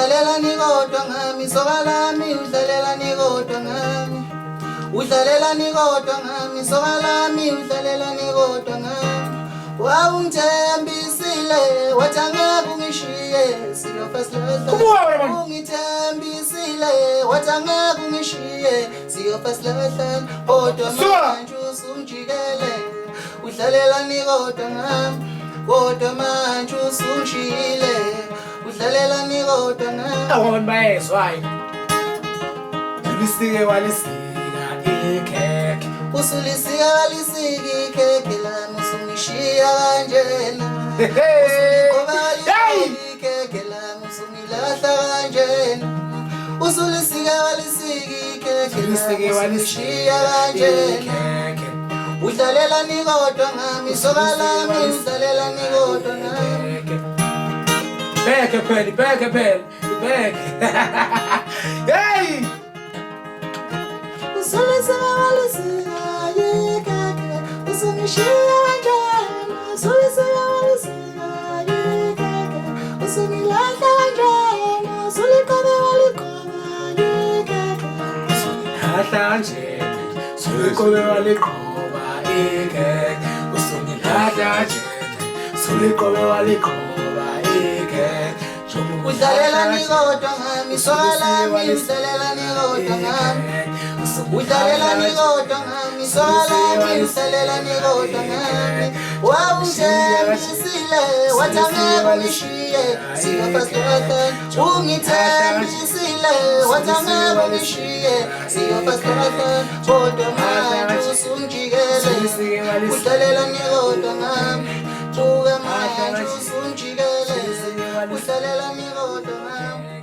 udlalela nikodwa ngami soka lami udlalela nikodwa ngami udlalela nikodwa ngami soka lami udlalela nikodwa ngami wawungithembisile wathi angeke ungishiye siyofasilela ungithembisile wathi angeke ungishiye siyofasilela kodwa manje usungijikele udlalela nikodwa ngami kodwa manje usungishiyile udlalela nikodwa ngami awona Myeza ulisike walisika ikhekhe usulisika walisika ikhekhe lami usungishiya kanjena ikhekhe lami usungilahla kanjena usulisika walisika ikhekhe lami usungishiya kanjena udlalela nikodwa ngami soka lami udlalela nikodwa ngami Back. Hey! Usulisika walisika ikhekhe usungishiya kanjena usulisika walisika ikhekhe usungilahla kanjena usuliqobe waliqoba ikhekhe usunilahla kanjena usuliqobe waliqoba ikhekhe usunilahla kanjena usuliqobe waliqoba ikhekhe udlalela nikodwa ngami soka lami udlalela nikodwa ngami udlalela nikodwa ngami soka lami udlalela nikodwa ngami wawungithembisile wathi angeke ungishiye siyofasilela ungithembisile wathi angeke ungishiye siyofasilela kodwa manje usungijikele udlalela nikodwa ngami buka manje usungijikele udlalela nikodwa ngami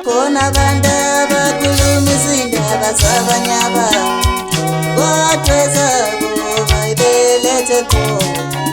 khona abantu abakhuluma izindaba zabanye abantu kodwa ezabo bayibelethe khona